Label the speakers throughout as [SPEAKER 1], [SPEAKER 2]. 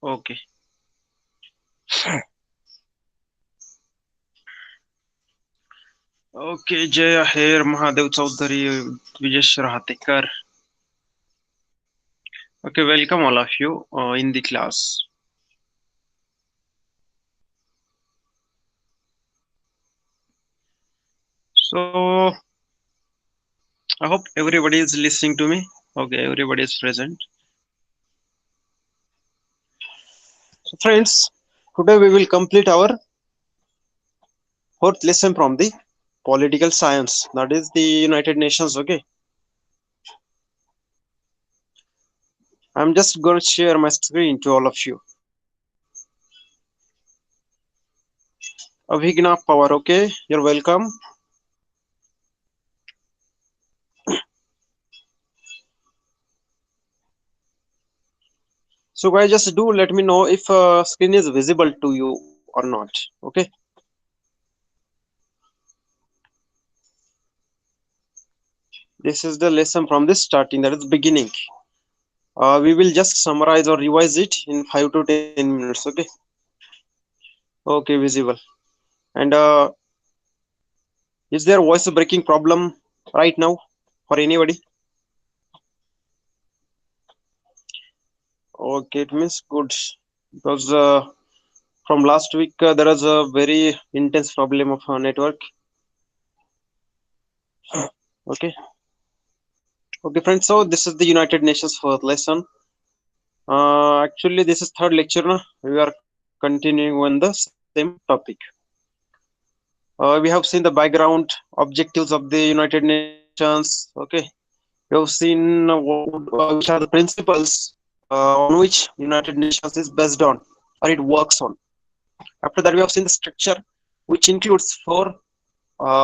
[SPEAKER 1] Okay. Okay, Jay here, Mahadev Chaudhary, Vijesh Rahatekar. Okay, welcome all of you in the class. So, I hope everybody is listening to me. Okay, everybody is present. So, friends, today we will complete our fourth lesson from the political science, that is the United Nations. Okay, I'm just going to share my screen to all of you. Avigna Power, okay, you're welcome. So, guys, just do let me know if screen is visible to you or not. Okay. This is the lesson from the starting, that is beginning. We will just summarize or revise it in 5 to 10 minutes. Okay. Okay, visible. And is there voice breaking problem right now for anybody? Okay, it means good, because from last week there was a very intense problem of network. Okay. Okay, friends. So this is the United Nations fourth lesson. Actually, this is third lecture. Na? We are continuing on the same topic. We have seen the background objectives of the United Nations. Okay, we have seen which are the principles on which United Nations is based on or it works on. After that, we have seen the structure, which includes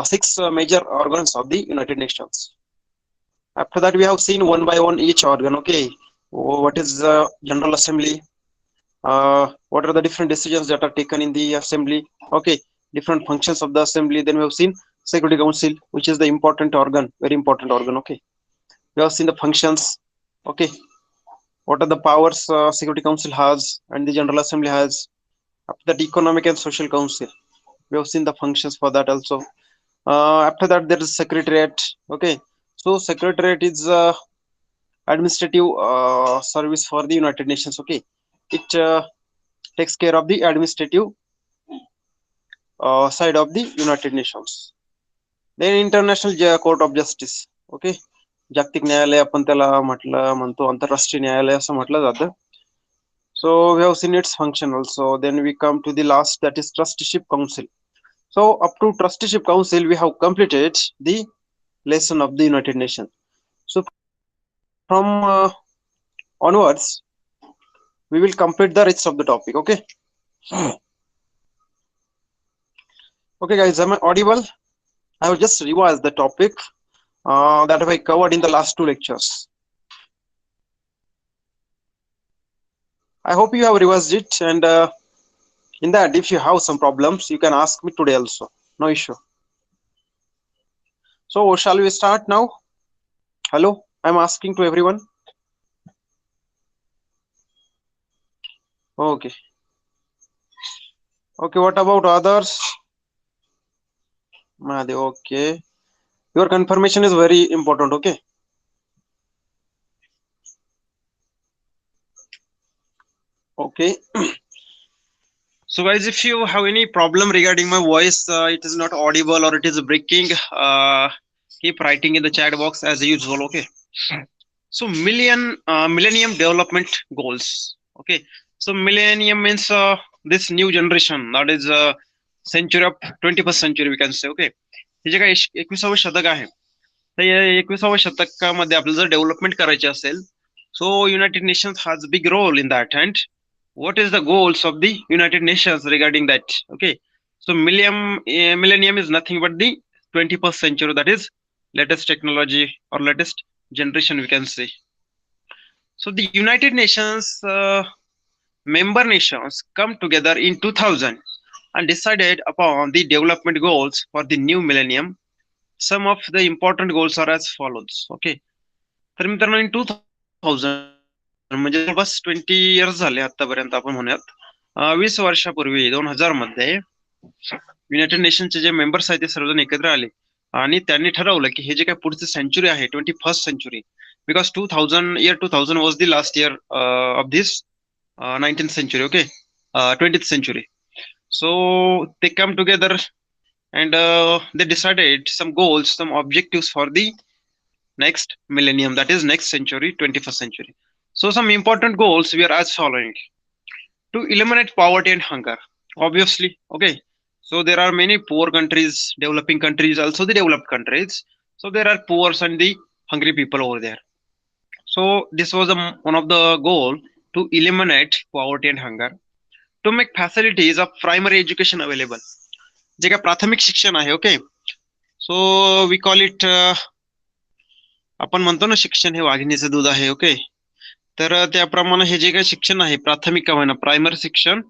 [SPEAKER 1] six major organs of the United Nations. After that, we have seen one by one each organ. Okay, what is the General Assembly? What are the different decisions that are taken in the assembly? Okay, different functions of the assembly. Then we have seen Security Council, which is the important organ, very important organ. Okay, we have seen the functions. Okay, what are the powers Security Council has and the General Assembly has. After that, Economic and Social Council, we have seen the functions for that also. After that, there is Secretariat. Okay, so Secretariat is administrative service for the United Nations. Okay, it takes care of the administrative side of the United Nations. Then International Court of Justice. Okay, जागतिक न्यायालय आपण त्याला म्हणतो आंतरराष्ट्रीय न्यायालय असं म्हटलं जातं. So we have seen its function also. Then we come to the last, that is Trusteeship Council. So up to Trusteeship Council, we have completed the lesson of the United Nations. So from onwards, we will complete the rest of the topic. Okay. Okay, guys, am I audible? I will just revise the topic that I covered in the last two lectures. I hope you have revised it, and in that, if you have some problems, you can ask me today also. No issue. So, shall we start now? Hello, I'm asking to everyone. Okay. Okay, what about others? Okay. Your confirmation is very important, okay? Okay. So guys, if you have any problem regarding my voice, it is not audible or it is breaking, keep writing in the chat box as usual, okay? So Millennium Development Goals, okay? So Millennium means this new generation, that is century of 21st century, we can say, okay? हे जे काय 21वे शतक आहे, तर या 21व्या शतकामध्ये आपल्याला जर development करायची असेल, so United Nations has a big role in that. And what is the goals of the United Nations regarding that? Okay, so millennium is nothing but the 21st century, that is latest technology or latest generation, we can say. So the United Nations member nations come together in 2000 and decided upon the development goals for the new millennium. Some of the important goals are as follows. Okay, तर मित्रांनो, in 2000 म्हणजे जवळपास 20 years झाले आतापर्यंत आपण म्हणूयात. 20 वर्षापूर्वी 2000 मध्ये युनायटेड नेशनचे जे मेंबर्स आहेत ते सर्वजण एकत्र आले आणि त्यांनी ठरवलं की हे जे काही पुढचं सेंचुरी आहे 21st century, because 2000 was the last year of this 19th century, okay, 20th century. So they come together and they decided some goals, some objectives for the next millennium, that is next century, 21st century. So some important goals we are as following: to eliminate poverty and hunger, obviously, okay. So there are many poor countries, developing countries, also the developed countries. So there are poor and the hungry people over there. So this was one of the goal, to eliminate poverty and hunger. To make facilities of primary education available, जे काय प्राथमिक शिक्षण आहे, okay. So we call it, आपण म्हणतो ना शिक्षण हे वाघिणीचं दूध आहे, ओके. तर त्याप्रमाणे हे जे काही शिक्षण आहे प्राथमिक म्हणा प्रायमरी शिक्षण,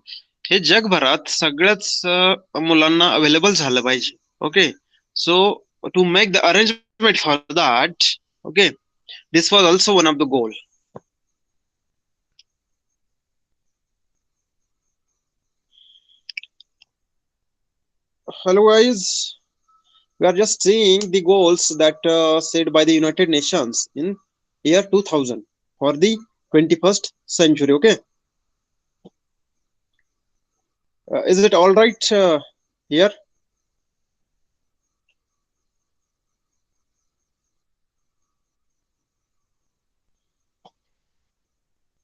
[SPEAKER 1] हे जगभरात सगळ्याच मुलांना अवेलेबल झालं पाहिजे, okay. So to make the arrangement for that, okay, this was also one of the goal. Hello guys, we are just seeing the goals that set by the United Nations in year 2000 for the 21st century, okay. Is it all right here?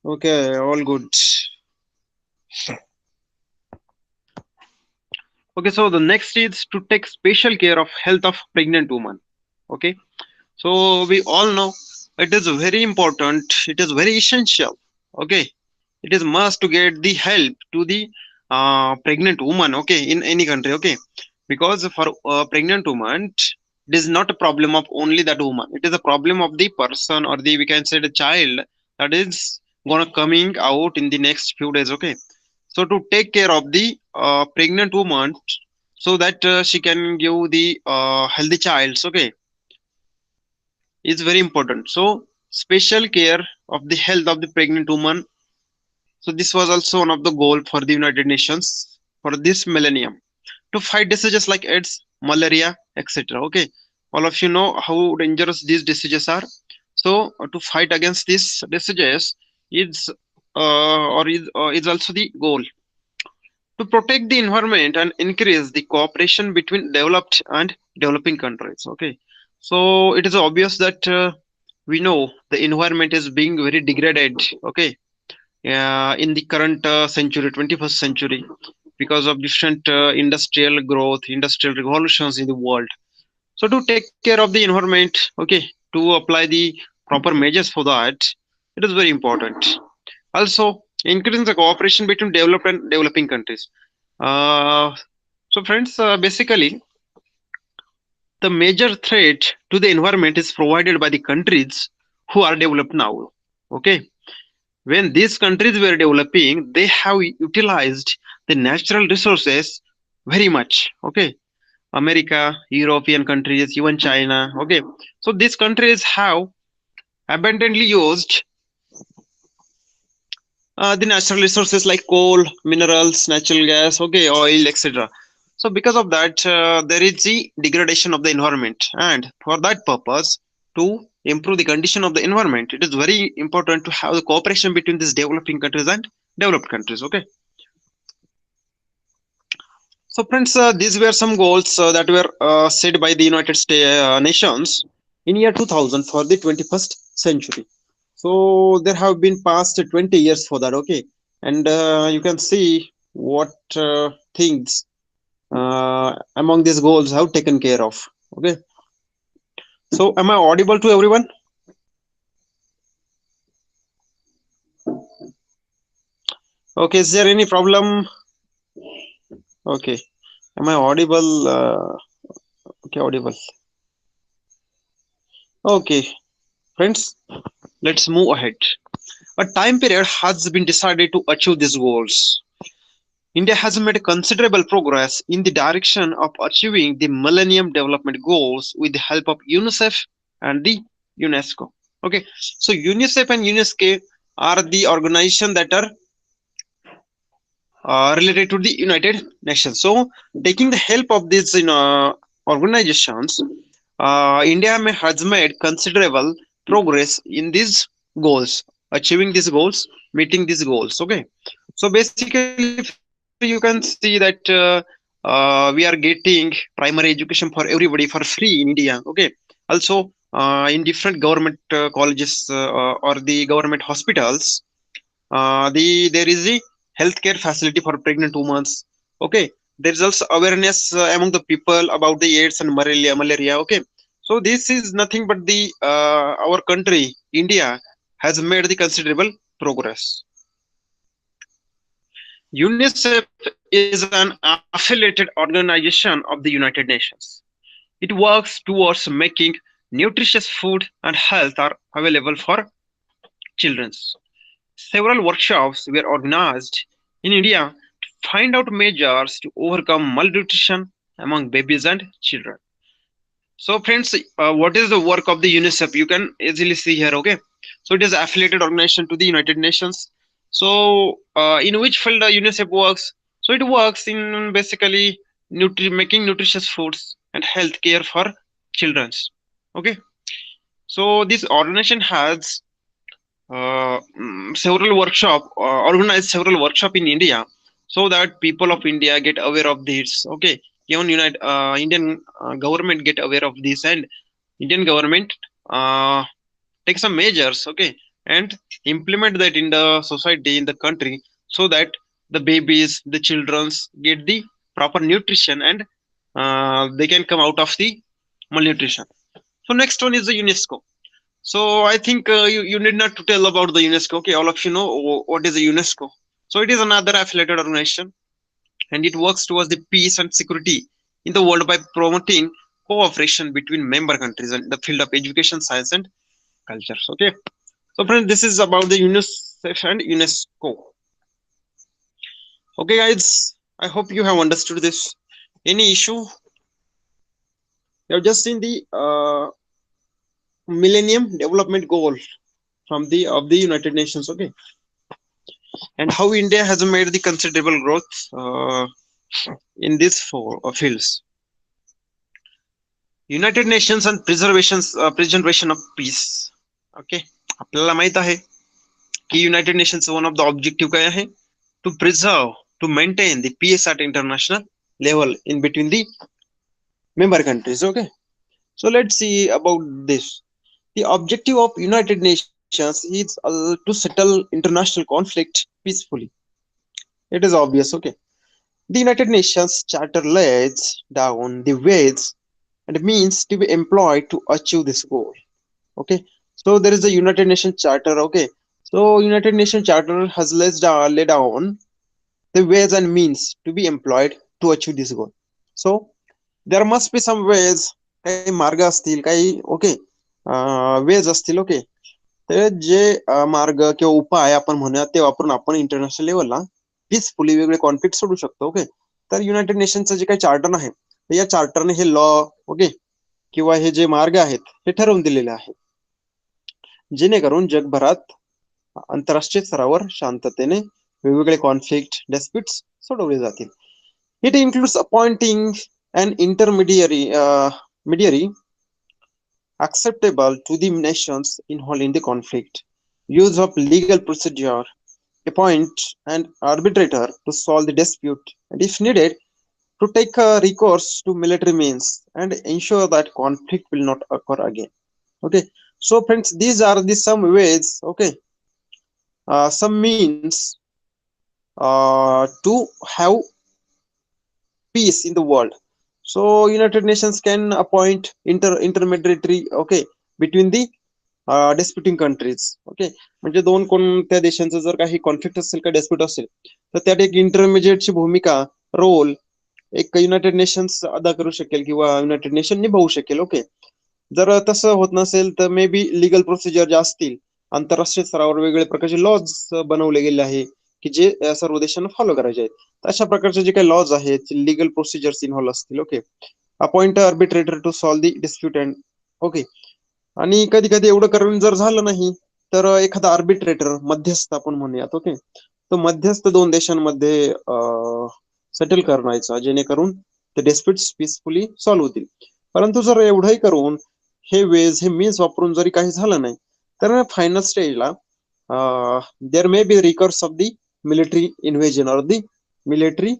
[SPEAKER 1] Okay, all good. Okay, so the next is to take special care of health of pregnant women, okay. So we all know it is very important, it is very essential, okay. It is must to get the help to the pregnant woman, okay, in any country, okay. Because for pregnant woman, it is not a problem of only that woman, it is a problem of the person, or the, we can say, the child that is gonna coming out in the next few days, okay. So to take care of the pregnant woman, so that she can give the healthy child, okay, is very important. So special care of the health of the pregnant woman. So this was also one of the goal for the United Nations for this millennium, to fight diseases like AIDS, malaria, etc, okay. All of you know how dangerous these diseases are. So to fight against these diseases is is also the goal. To protect the environment and increase the cooperation between developed and developing countries, okay. So it is obvious that we know the environment is being very degraded, okay, in the current century, 21st century, because of different industrial growth, industrial revolutions in the world. So to take care of the environment, okay, to apply the proper measures for that, it is very important. Also increasing the cooperation between developed and developing countries. So friends, basically the major threat to the environment is provided by the countries who are developed now, okay. When these countries were developing, they have utilized the natural resources very much, okay. America, European countries, even China, okay. So these countries have abundantly used the natural resources like coal, minerals, natural gas, okay, oil, etc. So because of that, there is the degradation of the environment, and for that purpose, to improve the condition of the environment, it is very important to have the cooperation between these developing countries and developed countries, okay. So friends, these were some goals that were set by the United States Nations in year 2000 for the 21st century. So there have been past 20 years for that, okay. And you can see what things among these goals have taken care of, okay. So am I audible to everyone? Okay, is there any problem? Okay, am I audible? Okay, audible. Okay, friends, let's move ahead. A time period has been decided to achieve these goals. India has made considerable progress in the direction of achieving the Millennium Development Goals with the help of UNICEF and the UNESCO. Okay, so UNICEF and UNESCO are the organization that are related to the United Nations. So, taking the help of these organizations, has made considerable progress in these goals, achieving these goals, meeting these goals. Okay, so basically, if you can see that we are getting primary education for everybody for free in India. Okay, also in different government colleges or the government hospitals, there is a healthcare facility for pregnant women. Okay, there is also awareness among the people about the AIDS and malaria. Okay, so this is nothing but the our country India has made the considerable progress. UNICEF is an affiliated organization of the United Nations. It works towards making nutritious food and health are available for children. Several workshops were organized in India to find out measures to overcome malnutrition among babies and children. So, friends, what is the work of the UNICEF? You can easily see here. Okay, so it is affiliated organization to the United Nations. So, in which field UNICEF works? So, it works in basically making nutritious foods and health care for childrens. Okay, so this organization has organized several workshop in India so that people of India get aware of this. Okay, even Indian government get aware of this, and Indian government uh, take some measures. Okay, and implement that in the society in the country so that the babies, the childrens get the proper nutrition and they can come out of the malnutrition. So next one is the UNESCO. So I think you need not to tell about the UNESCO. Okay, all of you know what is the UNESCO. So it is another affiliated organization, and it works towards the peace and security in the world by promoting cooperation between member countries in the field of education, science, and culture. Okay, so friends, this is about the UNICEF and UNESCO. Okay, guys, I hope you have understood this. Any issue? You have just seen the Millennium Development Goal from the of the United Nations. Okay, and how India has made the considerable growth in these four fields. United Nations and preservation of peace. Okay, आपल्याला माहित आहे की United Nations one of the objective काय आहे to preserve to maintain the peace at international level in between the member countries. Okay, so let's see about this. The objective of United Nations is to settle international conflict peacefully. It is obvious. Okay, the United Nations Charter lays down the ways and means to be employed to achieve this goal. Okay, so there is a United Nations Charter. Okay, so United Nations Charter has laid down the ways and means to be employed to achieve this goal. So there must be some ways, काही मार्ग असतील, काही okay veg असतील. Okay, तर जे मार्ग किंवा उपाय आपण म्हणूया ते वापरून आपण इंटरनॅशनल लेवलला पीसफुली वेगळे कॉन्फ्लिक्ट सोडू शकतो. ओके, तर युनायटेड नेशनचं जे काही चार्टर आहे या चार्टरने हे लॉ ओके किंवा हे जे मार्ग आहेत हे ठरवून दिलेले आहेत जेणेकरून जगभरात आंतरराष्ट्रीय स्तरावर शांततेने वेगवेगळे कॉन्फ्लिक्ट डिस्प्यूट्स सोडवले जातील. It includes appointing an mediary acceptable to the nations involved in the conflict, use of legal procedure, appoint an arbitrator to solve the dispute, and if needed, to take recourse to military means and ensure that conflict will not occur again. Okay, so friends, these are the some ways. Okay, some means to have peace in the world. So United Nations can appoint intermediary. Okay, between the disputing countries. Okay, म्हणजे दोन कोणत्या देशांचं जर काही conflict असेल का dispute असेल तर त्यात एक इंटरमिजिएटची भूमिका रोल एक युनायटेड नेशन्स अदा करू शकेल किंवा युनायटेड नेशन निभावू शकेल. ओके, जर तसं होत नसेल तर मे बी लिगल प्रोसिजर ज्या असतील आंतरराष्ट्रीय स्तरावर वेगवेगळ्या प्रकारचे लॉज बनवले गेले आहे की जे सर्व देशांना फॉलो करायचे आहेत. अशा प्रकारचे जे काही लॉज आहेत लिगल प्रोसिजर्स इन्व्हॉल्व असतील. Okay, appoint arbitrator to solve the dispute and okay, आणि कधी कधी एवढं करून जर झालं नाही तर एखादा आर्बिट्रेटर, मध्यस्थ आपण म्हणूयात, ओके, तो मध्यस्थ दोन देशांमध्ये सेटल करायचा, जेणेकरून ते डिस्प्युट्स पीसफुली सॉल्व्ह होतील. परंतु जर एवढंही करून हे वेज, हे मीन्स वापरून जरी काही झालं नाही, तर फायनल स्टेजला there may be records of the military invasion और the military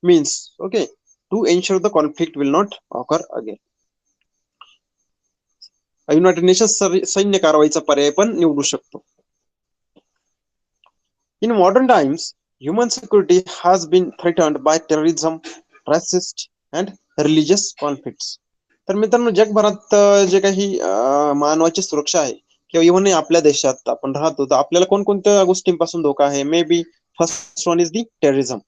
[SPEAKER 1] means, okay, to ensure the conflict will not occur again. United Nations सैन्य कारवाईचा पर्याय पण निवडू शकतो. In modern times, human security has been threatened by terrorism, racist and religious conflicts. तर मित्रांनो, जगभरात जे काही मानवाची सुरक्षा आहे, किंवा इव्हन आपल्या देशात आपण राहतो, तर आपल्याला कोणकोणत्या गोष्टींपासून धोका आहे? May be first one is the terrorism.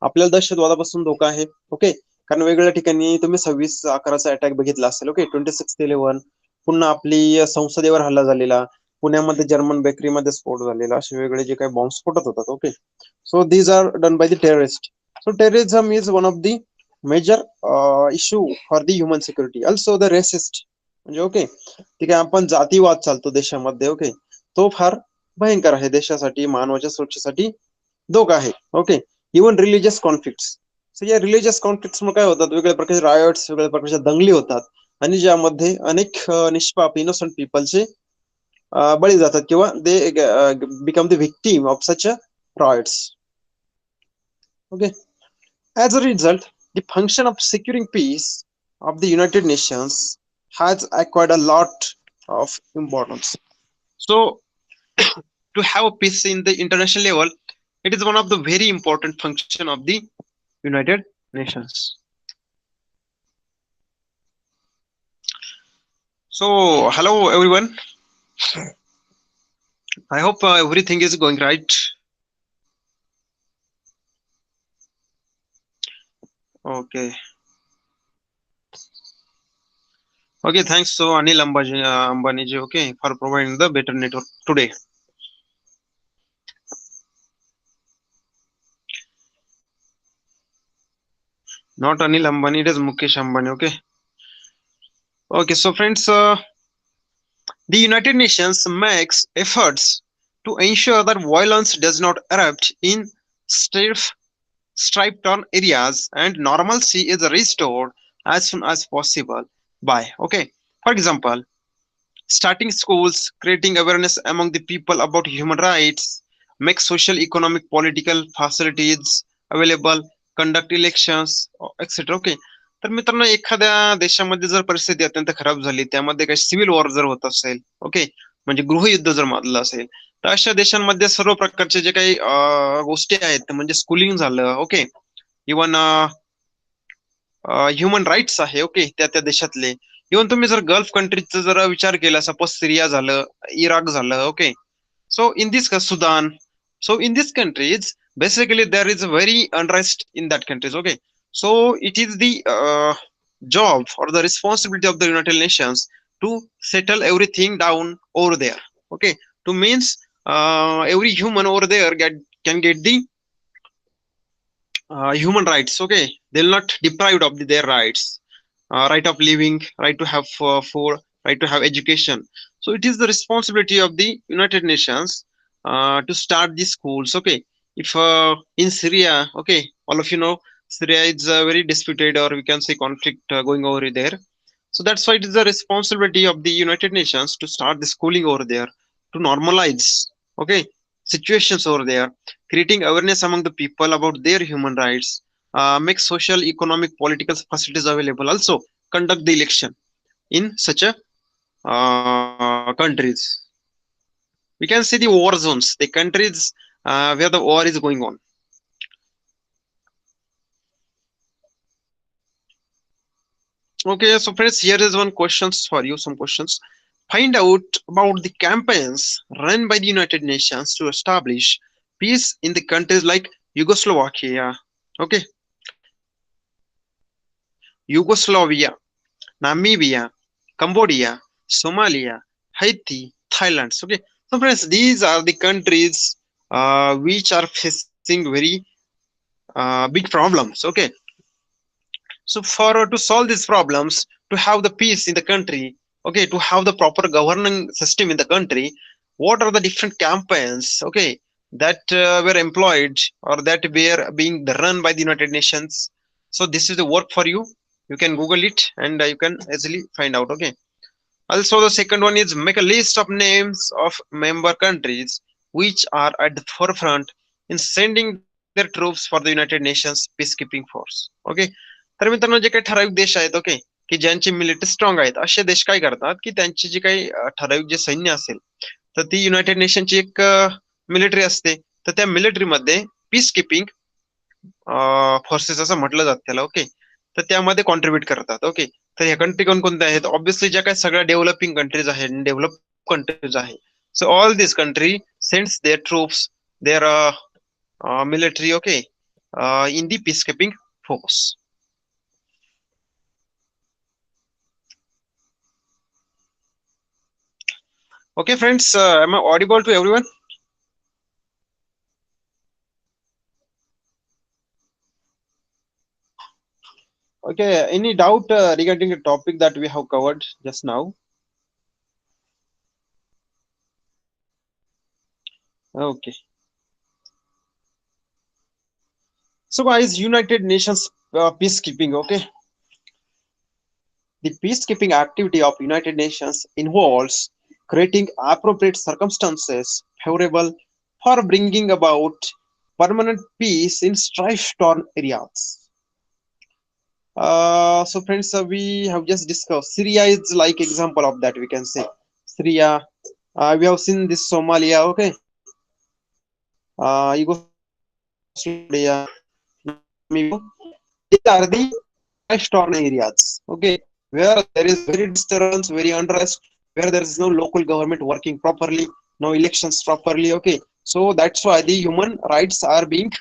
[SPEAKER 1] आपल्याला दहशतवादापासून धोका आहे, ओके, कारण वेगवेगळ्या ठिकाणी तुम्ही 26/11चा अटॅक बघितला असेल, ओके, 26/11. पुन्हा आपली संसदेवर हल्ला झालेला, पुण्यामध्ये जर्मन बेकरीमध्ये स्फोट झालेला, असे वेगळे जे काही बॉम्ब स्फोटत होतात, okay. So these are done by the terrorist. So terrorism is one of the major issue for the human security. Also the racist, म्हणजे ओके, ठीक आहे, आपण जातीवाद चालतो देशामध्ये, ओके, तो फार भयंकर आहे देशासाठी, मानवाच्या सुरक्षेसाठी धोका आहे, okay. Even religious conflict. So या रिलिजियस कॉन्फ्लिक्टमुळे काय होतात? वेगवेगळ्या प्रकारचे रायट्स, वेगवेगळ्या प्रकारच्या दंगली होतात, आणि ज्यामध्ये अनेक निष्पाप इनोसंट पीपलचे बळी जातात, किंवा they become the victim of such riots. Okay. As a result, the function of securing peace of the United Nations has acquired a lot of importance. So, to have a peace in the international level, it is one of the very important function of the United Nations. So, hello everyone. I hope everything is going right. Okay. Okay, thanks so Anil Ambani ji, okay, for providing the better network today. Not Anil Ambani, it is Mukesh Ambani, okay. Okay, so friends, the United Nations makes efforts to ensure that violence does not erupt in strife-torn areas, and normalcy is restored as soon as possible by, okay, for example, starting schools, creating awareness among the people about human rights, make social, economic, political facilities available, conduct elections, etc. Okay. तर मित्रांनो, एखाद्या देशामध्ये जर परिस्थिती अत्यंत खराब झाली, त्यामध्ये काही सिव्हिल वॉर जर होत असेल, ओके, म्हणजे गृहयुद्ध जर माजलं असेल, तर अशा देशांमध्ये सर्व प्रकारचे जे काही गोष्टी आहेत, म्हणजे स्कूलिंग झालं, ओके, इव्हन ह्युमन राईट्स आहे, ओके, त्या त्या देशातले. इव्हन तुम्ही जर गल्फ कंट्रीजचा जर विचार केला, सपोज सिरिया झालं, इराक झालं, okay, so in this Sudan, so in these countries basically there is a very unrest in that countries, okay. So it is the job or the responsibility of the United Nations to settle everything down over there, okay, to means every human over there can get the human rights, okay, they'll not deprived of their rights, right of living, right to have food, right to have education. So it is the responsibility of the United Nations to start these schools, okay. If in Syria, okay, all of you know Syria is very disputed, or we can say conflict going over there. So that's why it is the responsibility of the United Nations to start the schooling over there, to normalize, okay, situations over there, creating awareness among the people about their human rights, make social, economic, political facilities available, also conduct the election in such a countries. We can see the war zones, the countries where the war is going on. Okay, so friends, here is one questions for you, some questions. Find out about the campaigns run by the United Nations to establish peace in the countries like Yugoslavia, okay, Yugoslavia, Namibia, Cambodia, Somalia, Haiti, Thailand. Okay, so friends, these are the countries which are facing very big problems. Okay, so for to solve these problems, to have the peace in the country, okay, to have the proper governing system in the country, what are the different campaigns, okay, that were employed or that were being run by the United Nations. So this is the work for you. You can Google it and you can easily find out. Okay. Also, the second one is make a list of names of member countries which are at the forefront in sending their troops for the United Nations peacekeeping force. Okay. तर मित्रांनो जे काही ठराविक देश आहेत okay की ज्यांची military strong आहेत असे देश काय करतात की त्यांची जी काही ठराविक जे सैन्य असेल तर ती युनायटेड नेशनची एक मिलिटरी असते तर त्या मिलिटरीमध्ये पीस किपिंग फोर्सेस असं म्हटलं जातं त्याला ओके तर त्यामध्ये कॉन्ट्रीब्युट करतात ओके तर ह्या कंट्री कोणकोणत्या आहेत ऑब्विसली ज्या काही सगळ्या डेव्हलपिंग कंट्रीज आहेत डेव्हलप कंट्रीज आहे so all this country sends their troops there military okay in the peacekeeping force. Okay friends, am I audible to everyone? Okay, any doubt regarding the topic that we have covered just now? Okay. So guys, United Nations peacekeeping, okay? The peacekeeping activity of United Nations involves creating appropriate circumstances favorable for bringing about permanent peace in strife-torn areas. So friends, we have just discussed Syria is like example of that. We can say Syria. We have seen this Somalia. Okay, Yugoslavia, Namibia. These are the strife-torn areas. Okay, where there is very disturbance, very unrest, where there is no local government working properly, no elections properly. Okay, so that's why the human rights are being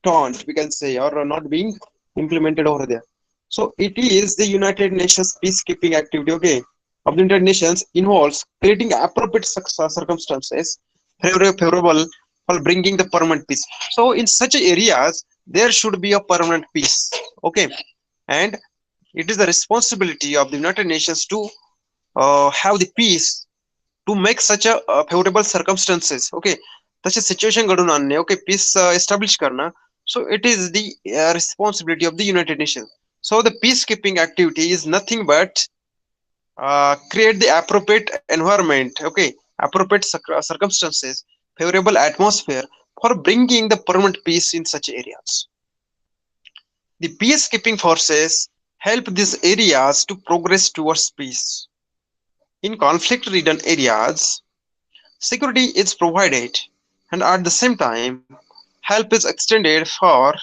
[SPEAKER 1] taunt, we can say, or not being implemented over there. So it is the United Nations peacekeeping activity, okay, of the United Nations involves creating appropriate circumstances favorable for bringing the permanent peace. So in such areas, there should be a permanent peace, okay, and it is the responsibility of the United Nations to have the peace to make such a favorable circumstances, okay, तसे situation घडून आणणे okay piece establish करणं so it is the responsibility of the United Nations. So the peacekeeping activity is nothing but create the appropriate environment, okay, appropriate circumstances, favorable atmosphere for bringing the permanent peace in such areas. The peacekeeping forces help these areas to progress towards peace. In conflict-ridden areas, security is provided, and at the same time, help is extended for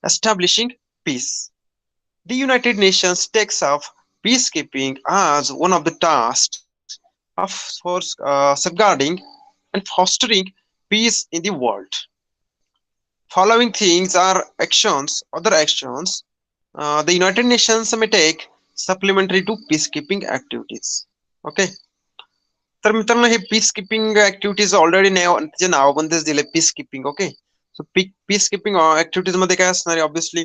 [SPEAKER 1] establishing peace. The United Nations takes up peacekeeping as one of the tasks of safeguarding and fostering peace in the world. Following things are actions, other actions the United Nations may take supplementary to peacekeeping activities. Okay. तर मित्रांनो हे peace keeping activities already त्याचे नावामध्येच दिले peace keeping okay so peace keeping activities मध्ये काय असणार आहे ऑब्विसली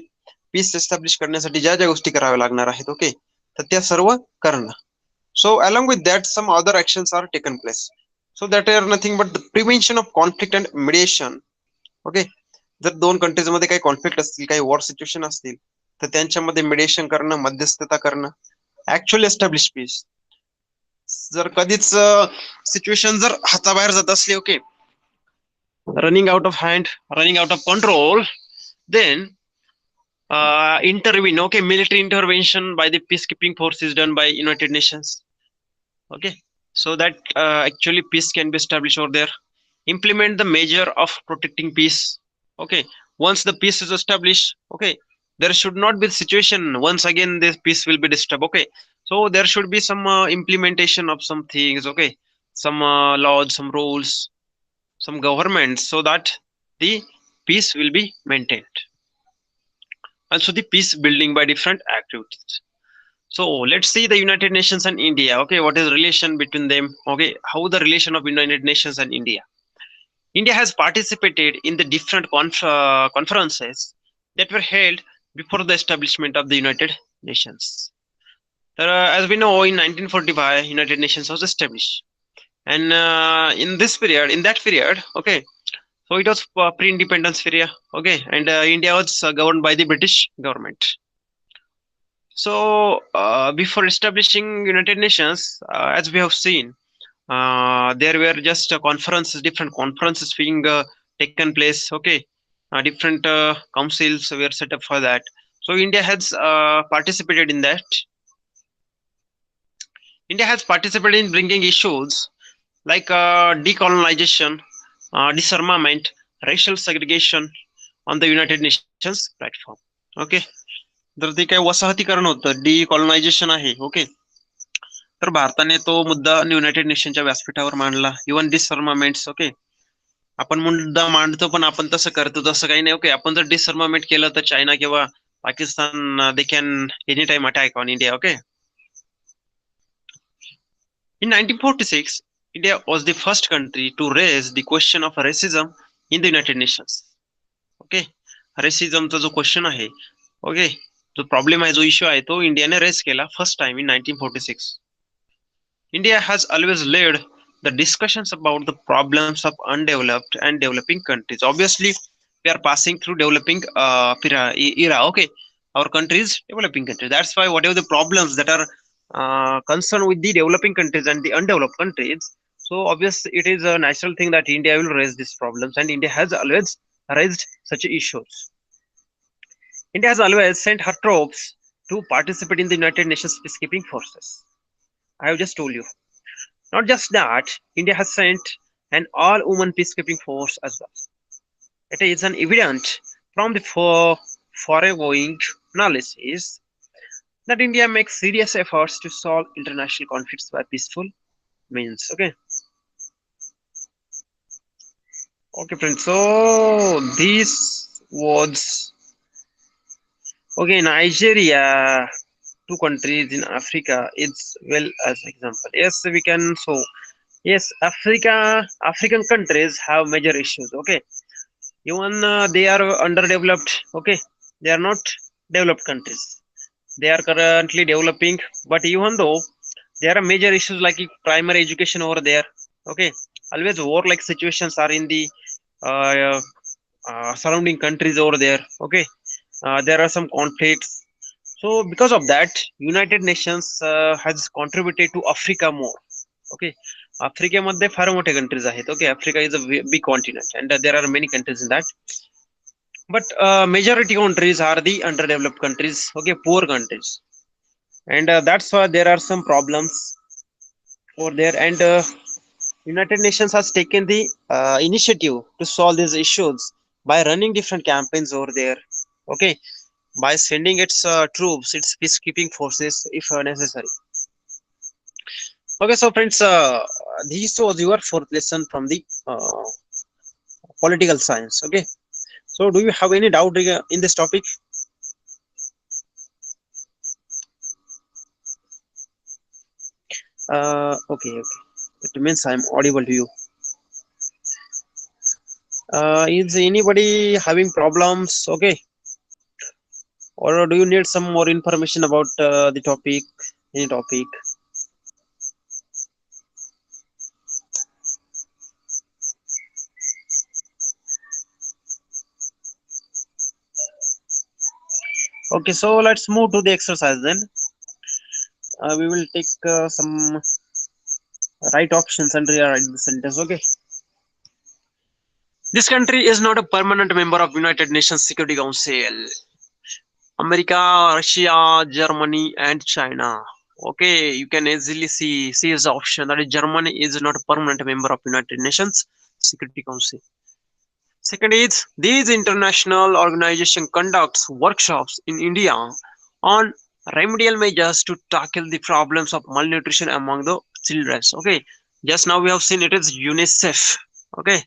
[SPEAKER 1] पीस एस्टॅब्लिश करण्यासाठी ज्या ज्या गोष्टी कराव्या लागणार आहेत ओके तर त्या सर्व करणं so along with that some other actions are taken place so that are nothing but the prevention of conflict and mediation okay जर दोन कंट्रीज मध्ये काही कॉन्फ्लिक्ट असतील काही वॉर सिच्युएशन असतील तर त्यांच्यामध्ये मिडिएशन करणं मध्यस्थता करणं ऍक्च्युअली एस्टॅब्लिश पीस जर कधीच सिच्युएशन जर हाताबाहेर जात असली okay running out of hand running out of control then intervene okay military intervention by the peacekeeping forces done by United Nations okay so that actually peace can be established over there implement the measure of protecting peace okay once the peace is established okay there should not be the situation once again this peace will be disturbed okay so there should be some implementation of some things okay some laws some rules some governments so that the peace will be maintained also the peace building by different activities so let's see the United Nations and India okay what is relation between them okay how the relation of United Nations and India has participated in the different conferences that were held before the establishment of the United Nations. As we know, in 1945, United Nations was established, And in that period, okay, so it was pre-independence period, okay, and India was governed by the British government. So before establishing United Nations, as we have seen, there were just conferences, different conferences being taken place, okay, different councils were set up for that. So India has participated in that. India has participated in bringing issues like decolonization, disarmament, racial segregation on the United Nations platform. Okay, तर ते काय वसाहतीकरण होतं, डिकॉलनायझेशन आहे. Okay, तर भारताने तो मुद्दा United नेशनच्या व्यासपीठावर मांडला. इव्हन डिसआर्मामेंट्स, ओके, आपण मुद्दा मांडतो पण आपण तसं करतो तसं काही नाही. ओके, आपण जर डिसआर्मामेंट केलं तर चायना किंवा Pakistan they can any time attack on India. Okay, in 1946, India was the first country to raise the question of racism in the United Nations. Okay, रेसिझमचा जो क्वेश्चन आहे, ओके, जो प्रॉब्लेम आहे, जो इश्यू आहे, तो इंडियाने रेस केला first time in 1946. India has always led the discussions about the problems of undeveloped and developing countries. Obviously, we are passing through developing era. Okay, our country is developing country. That's why whatever the problems that are concerned with the developing countries and the undeveloped countries, so obviously it is a natural thing that India will raise these problems, and India has always raised such issues. India has always sent her troops to participate in the United Nations peacekeeping forces. I have just told you. Not just that, India has sent an all-woman peacekeeping force as well. It is an evident from the foregoing analysis that India makes serious efforts to solve international conflicts by peaceful means. Okay. Okay, friends. So this was okay. Nigeria, two countries in Africa, is well as example. Yes, we can. So yes, African countries have major issues. Okay, even they are underdeveloped. Okay, they are not developed countries. They are currently developing, but even though there are major issues like primary education over there. Okay, always war-like situations are in the uh, surrounding countries over there. Okay, there are some conflicts. So because of that, United Nations has contributed to Africa more. Okay, आफ्रिकेमध्ये फार मोठे countries आहेत. Okay, Africa is a big continent and there are many countries in that, but majority countries are the underdeveloped countries. Okay, poor countries, and that's why there are some problems over there, and United Nations has taken the initiative to solve these issues by running different campaigns over there. Okay, by sending its troops, its peacekeeping forces if necessary. Okay, so friends, this was your fourth lesson from the political science. Okay, so do you have any doubt in this topic? Okay, okay, it means I'm audible to you. Is anybody having problems? Okay, or do you need some more information about the topic, any topic? Okay, so let's move to the exercise then. We will take some right options and rewrite the sentence. Okay, this country is not a permanent member of United Nations Security Council. America, Russia, Germany, and China. Okay, you can easily see as the option that Germany is not a permanent member of United Nations Security Council. Second is these international organization conducts workshops in India on remedial measures to tackle the problems of malnutrition among the children. Okay, just now we have seen it is UNICEF. Okay.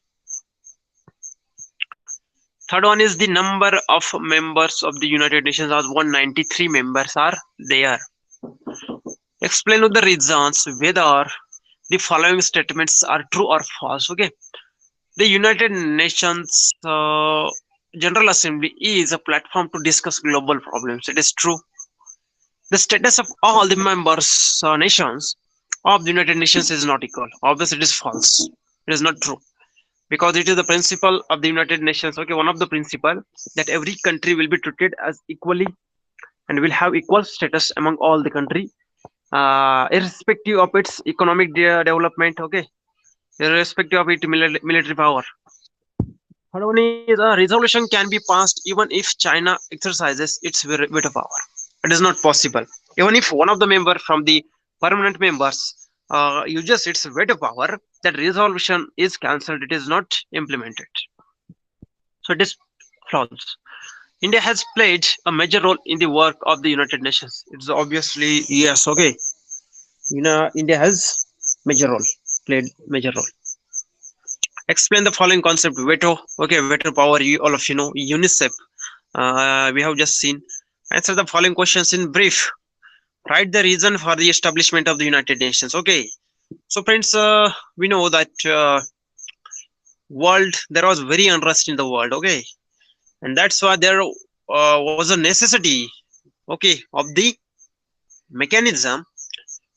[SPEAKER 1] Third one is the number of members of the United Nations as 193 members are there. Explain the reasons whether the following statements are true or false. Okay, the United Nations General Assembly is a platform to discuss global problems. It is true. The status of all the members nations of the United Nations is not equal. Obviously, it is false. It is not true because it is the principle of the United Nations. Okay, one of the principle that every country will be treated as equally and will have equal status among all the country, irrespective of its economic development. Okay, irrespective of its military power. Third one is a resolution can be passed even if China exercises its veto power. It is not possible. Even if one of the member from the permanent members uses its veto power, that resolution is cancelled. It is not implemented. So it is false. India has played a major role in the work of the United Nations. It's obviously yes. Okay, India has major role played major role. Explain the following concept: veto. Okay, veto power. You all of you know UNICEF. We have just seen. Answer the following questions in brief. Write the reason for the establishment of the United Nations. Okay, so friends, we know that world there was very unrest in the world. Okay, and that's why there was a necessity. Okay, of the mechanism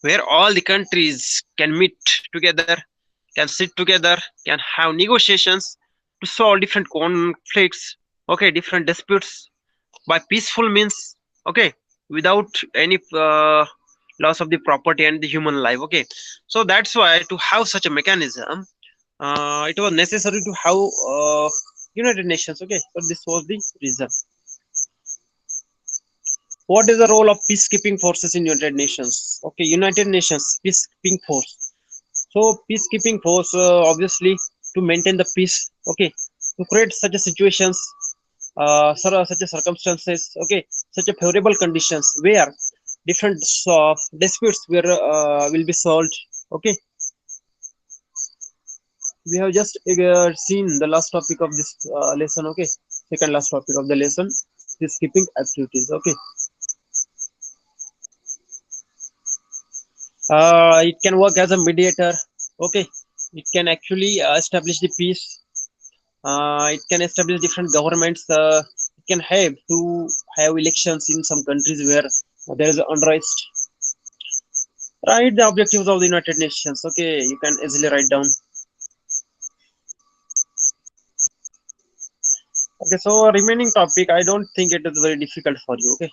[SPEAKER 1] where all the countries can meet together, can sit together, can have negotiations to solve different conflicts. Okay, different disputes by peaceful means. Okay, without any loss of the property and the human life. Okay, so that's why to have such a mechanism, it was necessary to have United Nations. Okay, so this was the reason. What is the role of peacekeeping forces in United Nations? Okay, United Nations peacekeeping force. So peacekeeping force obviously to maintain the peace. Okay, to create such a situations, such a circumstances. Okay, such a favorable conditions where different disputes will be solved. Okay, we have just seen the last topic of this lesson. Okay, second last topic of the lesson, peacekeeping activities. Okay, it can work as a mediator. Okay, it can actually establish the peace. It can establish different governments. It can help to have elections in some countries where there is unrest. Write the objectives of the United Nations. Okay, you can easily write down. Okay, so remaining topic, I don't think it is very difficult for you. Okay,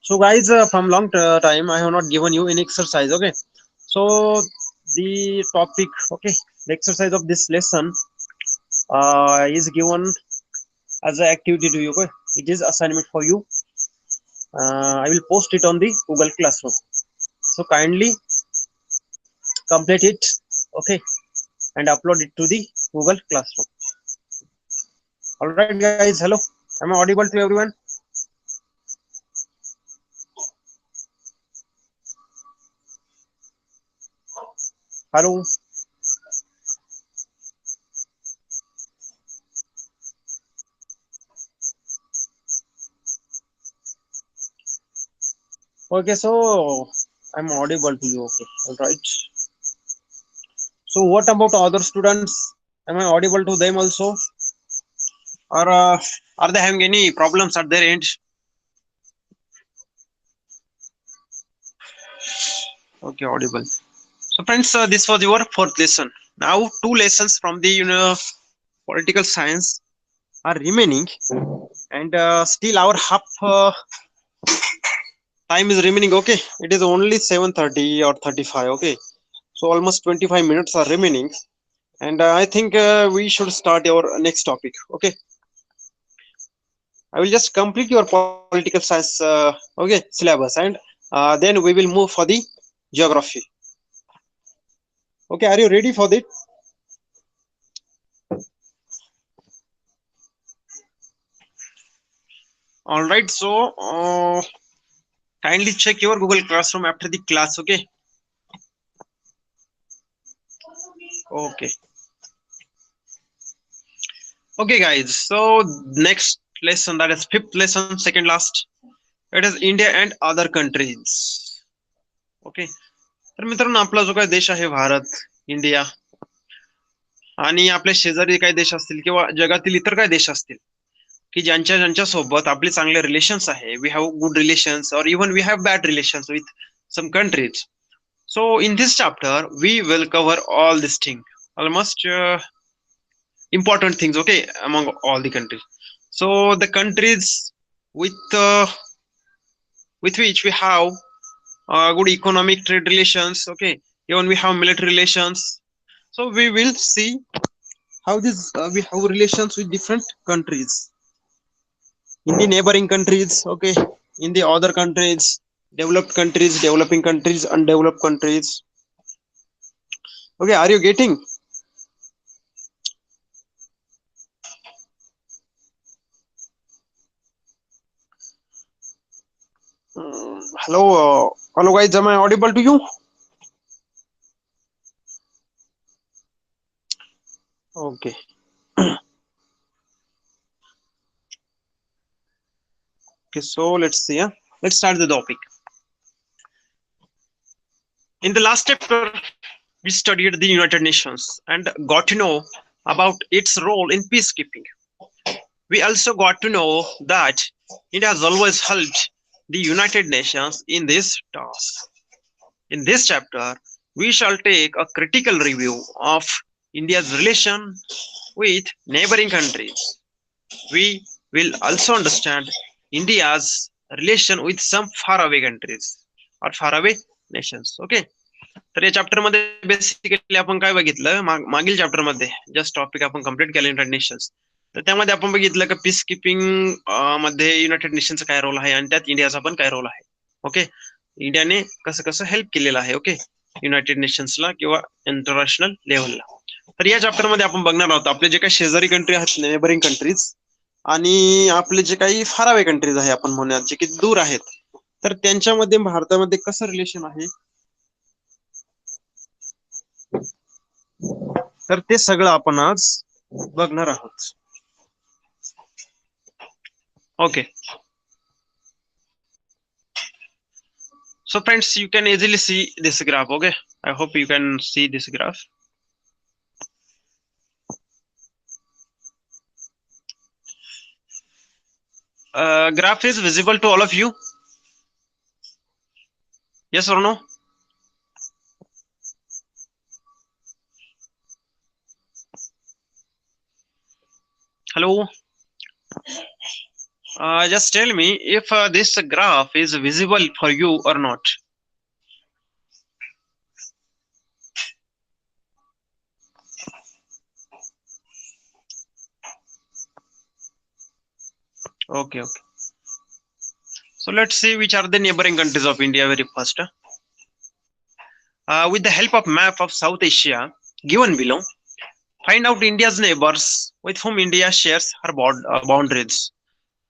[SPEAKER 1] so guys, from long time I have not given you any exercise. Okay, so the topic, okay, the exercise of this lesson is given as an activity to you. Okay, it is assignment for you. I will post it on the Google Classroom. So kindly complete it, okay, and upload it to the Google Classroom. All right, guys. Hello. Am I audible to everyone? Hello. Okay, so I'm audible to you. Okay. All right. So what about other students? Am I audible to them also, or are they having any problems at their end? Okay, audible. So friends, this was your fourth lesson. Now two lessons from the political science are remaining, and still our half time is remaining. Okay, it is only 7:30 or 35. Okay, so almost 25 minutes are remaining, and I think we should start our next topic. Okay, I will just complete your political science okay syllabus, and then we will move for the geography. Okay, are you ready for that? All right, so kindly check your Google Classroom after the class. Okay, okay, okay, guys. So next lesson, that is fifth lesson, second last. It is India and other countries. Okay, तर मित्रांनो आपला जो काही देश आहे Bharat, India, आणि आपल्या शेजारी काही देश असतील किंवा जगातील इतर काही देश असतील, की ज्यांच्या ज्यांच्या सोबत आपले चांगले रिलेशन्स आहे, वी हॅव गुड रिलेशन्स और even we have bad relations with some countries. So in this chapter we will cover all this thing, almost important things, okay, among all the countries. So the countries with which we have good economic trade relations, okay, even we have military relations. So we will see how this we have relations with different countries in the neighboring countries, okay, in the other countries, developed countries, developing countries, undeveloped countries. Okay, are you getting? Hello, hello guys, am I audible to you? Okay. Okay, so let's see. Let's start the topic. In the last chapter, we studied the United Nations and got to know about its role in peacekeeping. We also got to know that India has always helped the United Nations in this task. In this chapter, we shall take a critical review of India's relation with neighboring countries. We will also understand India's relation with some faraway countries or faraway nations. Okay. तर या chapter मध्ये basically आपण काय बघितलं, मागील chapter मध्ये just topic आपण complete केलं युनायटेड नेशन्स. तर त्यामध्ये आपण बघितलं की पीस किपिंग मध्ये युनायटेड नेशनचा काय रोल आहे आणि त्यात इंडियाचा पण काय रोल आहे. ओके, इंडियाने कसं कसं हेल्प केलेलं आहे ओके युनायटेड नेशन्सला किंवा इंटरनॅशनल लेव्हलला. तर या चॅप्टर मध्ये आपण बघणार आहोत आपले जे काही शेजारी कंट्री आहेत, नेबरिंग कंट्रीज, आणि आपले जे काही फारावे कंट्रीज आहे आपण म्हणूयात जे की दूर आहेत, तर त्यांच्यामध्ये भारतामध्ये कसं रिलेशन आहे, तर ते सगळं आपण आज बघणार आहोत. Okay, so friends, you can easily see this graph. Okay, I hope you can see this graph. Graph is visible to all of you, yes or no? Hello, just tell me if this graph is visible for you or not. Okay, okay, so let's see which are the neighboring countries of India very first. With the help of map of South Asia given below, find out India's neighbors with whom India shares her boundaries.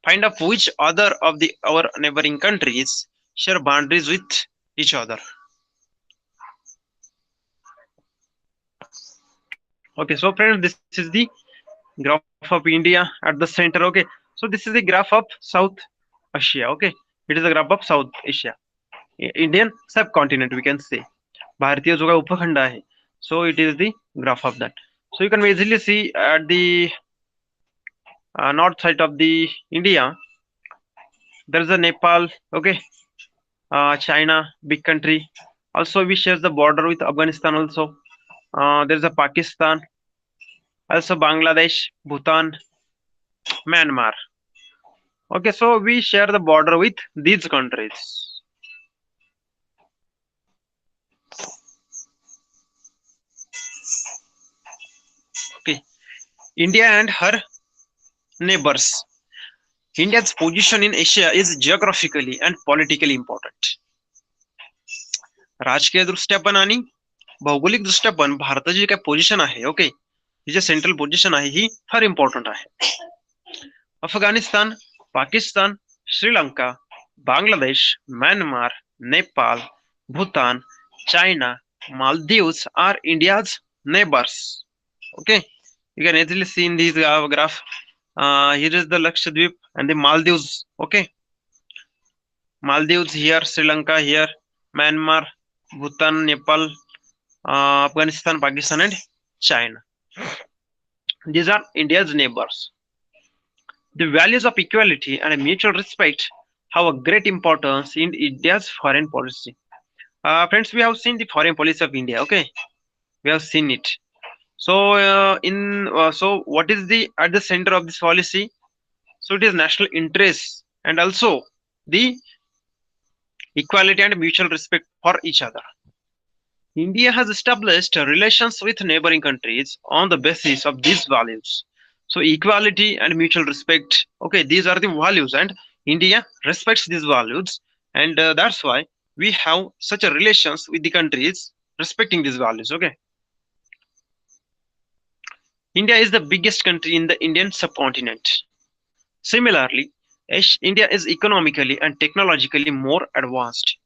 [SPEAKER 1] Find out which other of our neighboring countries share boundaries with each other. Okay, so friends, this is the graph of India at the center. Okay, so this is the graph of South Asia. Okay, it is the graph of South Asia, Indian subcontinent, we can say. भारतीय जो का उपखंड आहे, so it is the graph of that. So you can easily see at the north side of the India, there is a Nepal, okay, China, big country. Also, we share the border with Afghanistan. Also, there is a Pakistan, also Bangladesh, Bhutan, Myanmar. Okay, so we share the border with these countries. Okay, India and her neighbors. India's position in Asia is geographically and politically important. राजकीय दृष्ट्या पण आणि भौगोलिक दृष्ट्या पण भारताची जी काही position आहे, ओके, ही जी सेंट्रल पोझिशन आहे ही फार इम्पॉर्टंट आहे. Afghanistan, Pakistan, Sri Lanka, Bangladesh, Myanmar, Nepal, Bhutan, China, Maldives are India's neighbors. Okay, you can easily see in this graph. Here is the Lakshadweep and the Maldives. Okay, Maldives here, Sri Lanka here, Myanmar, Bhutan, Nepal, Afghanistan, Pakistan, and China. These are India's neighbors. The values of equality and mutual respect have a great importance in India's foreign policy. Friends, we have seen the foreign policy of India. Okay, we have seen it. So, so what is the at the center of this policy? So it is national interest and also the equality and mutual respect for each other. India has established relations with neighboring countries on the basis of these values. So equality and mutual respect, okay, these are the values, and India respects these values, and that's why we have such a relations with the countries respecting these values. Okay, India is the biggest country in the Indian subcontinent. Similarly, India is economically and technologically more advanced.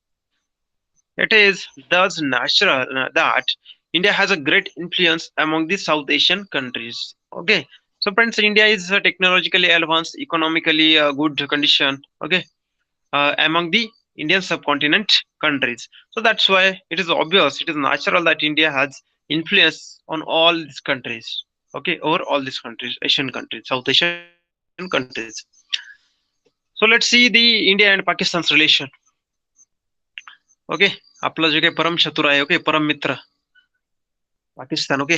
[SPEAKER 1] It is thus natural that India has a great influence among the South Asian countries. Okay, so friends, India is technologically advanced, economically good condition. Okay, among the Indian subcontinent countries. So that's why it is obvious, it is natural that India has influence on all these countries. Okay, over all these countries, Asian countries, South Asian countries. So let's see the India and Pakistan's relation. Okay, आपला जे काही परम शत्रू आहे, okay, परम मित्र Pakistan. Okay,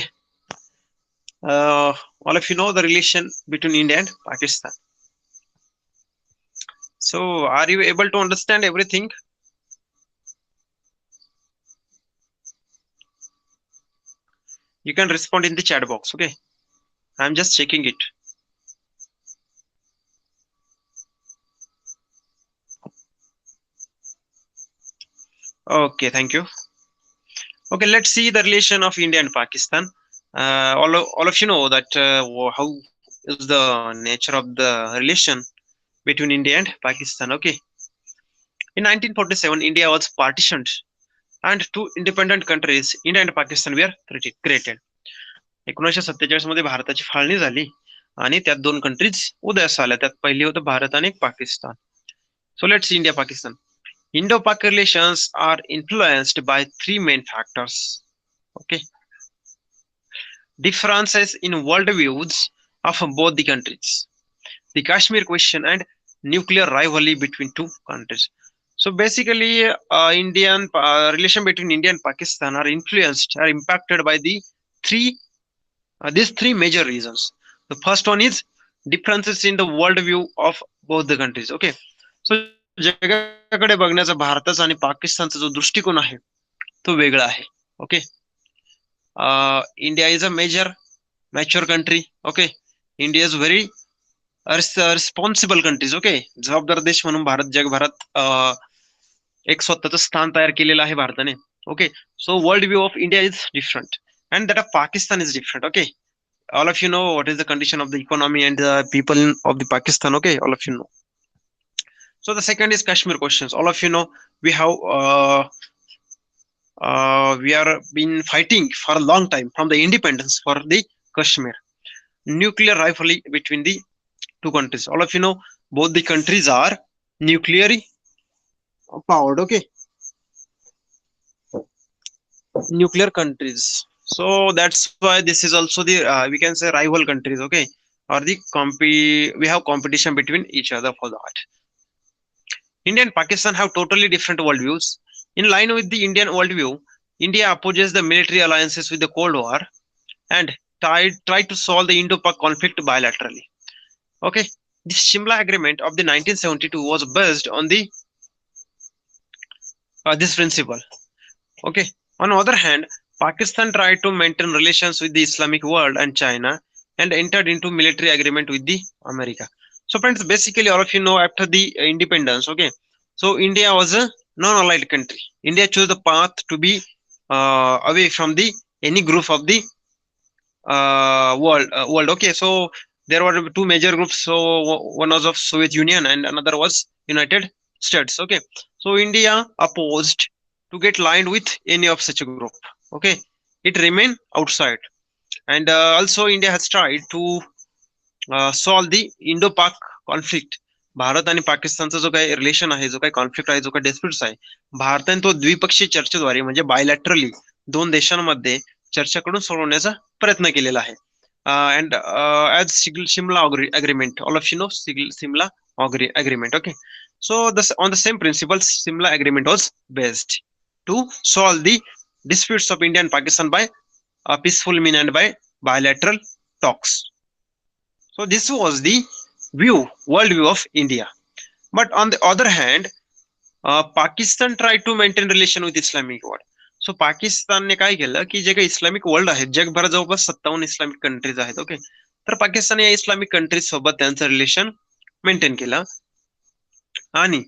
[SPEAKER 1] all of you know the relation between India and Pakistan. So are you able to understand everything? You can respond in the chat box. Okay, I'm just checking it. Okay, thank you. Okay, let's see the relation of India and Pakistan. All of you know that how is the nature of the relation between India and Pakistan. Okay, in 1947, India was partitioned, and two independent countries, India and Pakistan, were created. 1947 मध्ये भारताची फाळणी झाली आणि त्यात दोन countries उदयास आल्या. त्यात पहिली होतं भारत आणि Pakistan. So let's India Pakistan. Indo-Pak relations are influenced by three main factors. Okay, differences in worldviews of both the countries, the Kashmir question, and nuclear rivalry between two countries. So basically, Indian relation between India and Pakistan are influenced, are impacted by the three these three major reasons. The first one is differences in the worldview of both the countries. Okay, so जगाकडे बघण्याचा भारताचा आणि पाकिस्तानचा जो दृष्टिकोन आहे तो वेगळा आहे. Okay, India is a major mature country. Okay, India is very responsible countries. Okay, जबाबदार देश म्हणून भारत जगभरात एक स्वतःचं स्थान तयार केलेलं आहे भारताने. Okay, so world view of India is different and that of Pakistan is different. Okay, all of you know what is the condition of the economy and the people of the Pakistan. Okay, all of you know. So the second is Kashmir questions. All of you know we have we are been fighting for a long time from the independence for the Kashmir. Nuclear rivalry between the two countries. All of you know both the countries are nuclearly powered. Okay, nuclear countries. So that's why this is also the we can say rival countries. Okay, or the we have competition between each other for that. India and Pakistan have totally different worldviews. In line with the Indian worldview, India opposes the military alliances with the Cold War and tried to solve the Indo-Pak conflict bilaterally. Okay, the Shimla Agreement of the 1972 was based on the this principle. Okay, on the other hand, Pakistan tried to maintain relations with the Islamic world and China and entered into military agreement with the America. So friends, basically all of you know after the independence, okay, so India was a non-allied country. India chose the path to be away from the any group of the world. Okay, so there were two major groups. So one was of Soviet Union and another was United States. Okay, so India opposed to get lined with any of such a group. Okay, it remained outside, and also India has tried to solve the Indo-Pak conflict. Bharat आणि पाकिस्तानचा जो काही relation आहे, जो काही conflict आहे, जो काही डिस्प्युट्स आहे, भारताने तो द्विपक्षीय चर्चेद्वारे म्हणजे बायलॅटरली दोन देशांमध्ये चर्चा करून सोडवण्याचा प्रयत्न केलेला आहे. and as Shimla agreement, all of you know Shimla agreement. Okay, so this on the same principles, Shimla agreement was based to solve the disputes of India and Pakistan by a peaceful mean and by bilateral talks. So this was the world view of India. But on the other hand, Pakistan try to maintain relation with Islamic world. So पाकिस्तानने काय केलं की जे काही Islamic world आहे, जगभरात जवळपास 57 Islamic countries आहेत. Okay, तर पाकिस्तान या इस्लामिक कंट्रीज सोबत त्यांचं रिलेशन मेंटेन केलं. आणि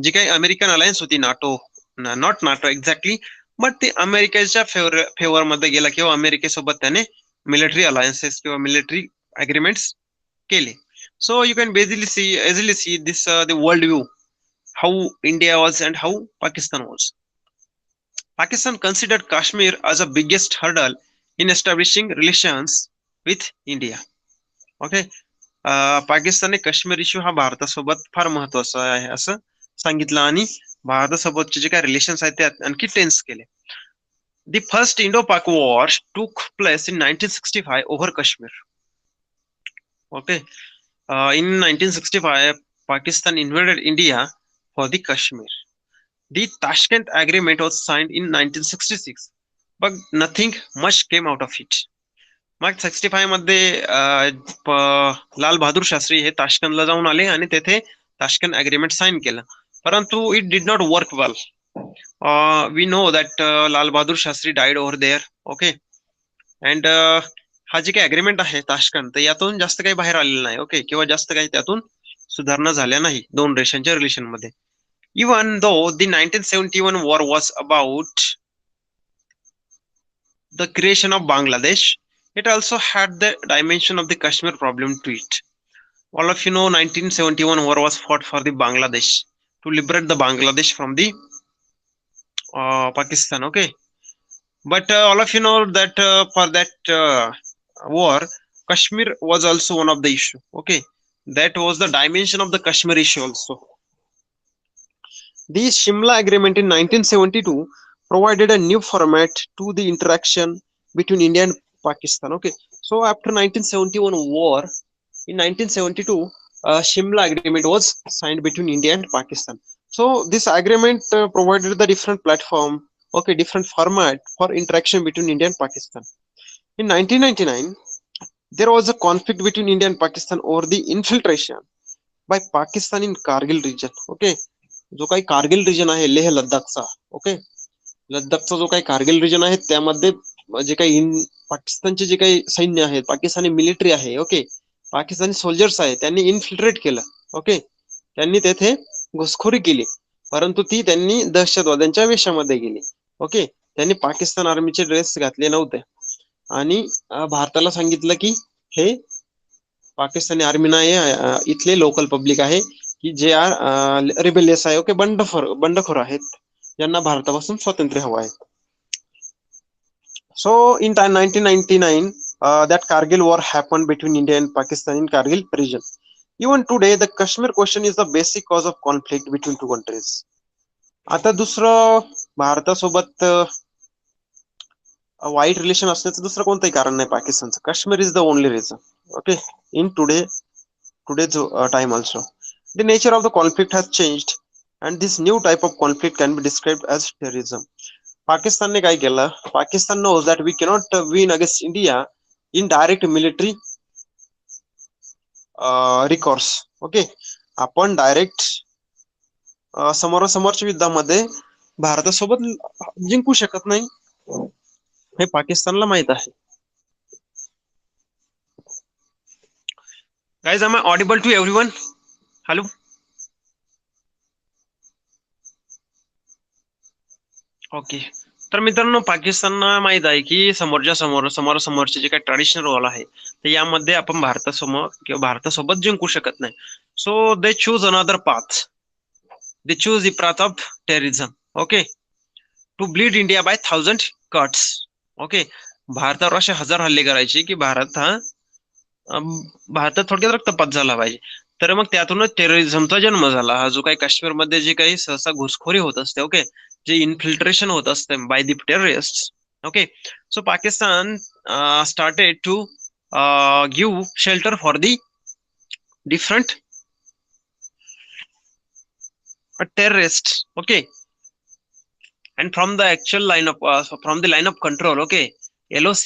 [SPEAKER 1] जी काही अमेरिकन अलायन्स होती, NATO, not NATO exactly, but ते अमेरिकेच्या फेवर मध्ये गेला किंवा अमेरिकेसोबत त्याने मिलिटरी अलायन्सेस किंवा मिलिटरी अग्रीमेंट्स केले. So you can easily see this the world view how India was and how Pakistan was. Pakistan considered Kashmir as a biggest hurdle in establishing relations with India. Okay, पाकिस्तानने Kashmir issue हा भारतासोबत फार महत्वाचा आहे असं सांगितलं आणि भारतासोबतचे जे काही relations आहेत ते आणखी टेन्स केले. The first Indo-Pak war took place in 1965 over Kashmir. Okay, in 1965, Pakistan invaded India for the Kashmir. The Tashkent Agreement was signed in 1966, but nothing much came out of it. मग 65 मध्ये लाल बहादूर शास्त्री हे ताशकंदला जाऊन आले आणि तेथे Tashkent agreement sign केलं, परंतु it did not work well. We know that Lal Bahadur Shastri died over there. Okay, and हा जे काही अग्रीमेंट आहे ताशकंद, तर यातून जास्त काही बाहेर आलेलं नाही. ओके, किंवा जास्त काही त्यातून सुधारणा झाल्या नाही दोन देशांच्या रिलेशन मध्ये. Even though the 1971 war was about the creation of Bangladesh, it also had the dimension of the Kashmir problem to it. All of you know 1971 war was fought for the Bangladesh, to liberate the Bangladesh from the Pakistan. Okay, but all of you know that for that war, Kashmir was also one of the issue. Okay, that was the dimension of the Kashmir issue also. The Shimla Agreement in 1972 provided a new format to the interaction between India and Pakistan. Okay, so after 1971 war, in 1972, Shimla Agreement was signed between India and Pakistan. So this agreement provided the different platform, okay, different format for interaction between India and Pakistan. In 1999, there was a conflict between India and Pakistan over the infiltration by Pakistan in Kargil region. Okay, जो काही Kargil region आहे Leh लद्दाखचा. Okay, लद्दाखचा जो काही Kargil region आहे त्यामध्ये जे काही पाकिस्तानचे जे काही सैन्य आहेत, पाकिस्तानी मिलिटरी आहे, ओके, पाकिस्तानी सोल्जर्स आहे, त्यांनी इन्फिल्ट्रेट केलं. ओके, त्यांनी तेथे घुसखोरी केली, परंतु ती त्यांनी दहशतवाद्यांच्या वेशामध्ये गेली. ओके, त्यांनी पाकिस्तान आर्मीचे ड्रेस घातले नव्हते आणि भारताला सांगितलं की हे पाकिस्तानी आर्मी नाही, इथले लोकल पब्लिक आहे की जे रिबेलियस आहे. ओके, बंडखोर आहेत, ज्यांना भारतापासून स्वातंत्र्य हवं आहे. So in 1999, that Kargil war happened between India and Pakistan in Kargil region. Even today, the Kashmir question is the basic cause of conflict between two countries. आता दुसरं भारतासोबत वाईट रिलेशन असण्याचं दुसरं कोणतंही कारण नाही पाकिस्तानचं. Kashmir is the only reason. Okay, in today's time also. The nature of the conflict has changed, and this new type of conflict can be described as terrorism. पाकिस्तानने काय केलं? Pakistan knows that we cannot win against India in direct military recourse. Okay, आपण direct समोरासमोरच्या युद्धामध्ये भारतासोबत जिंकू शकत नाही, हे पाकिस्तानला माहित आहे. Guys, am I audible to everyone? Hello? Okay, तर मित्रांनो पाकिस्तानला माहित आहे की समोरासमोरचे जे काही ट्रॅडिशनल रोल आहे तर यामध्ये आपण भारतासमोर किंवा भारतासोबत जिंकू शकत नाही. So they choose another path. They choose the path of terrorism. Okay, to bleed India by 1000 cuts. Okay, भारतावर असे हजार हल्ले करायचे की भारतात थोडक्यात रक्तपात झाला पाहिजे. तर मग त्यातूनच टेररिझमचा जन्म झाला. हा जो काही काश्मीरमध्ये जे काही सहसा घुसखोरी होत असते, ओके, जे इन्फिल्ट्रेशन होत असते bye the terrorist. Okay, so Pakistan started to give shelter for the different terrorists. Okay, and from the actual line of from the line of control, okay, LOC,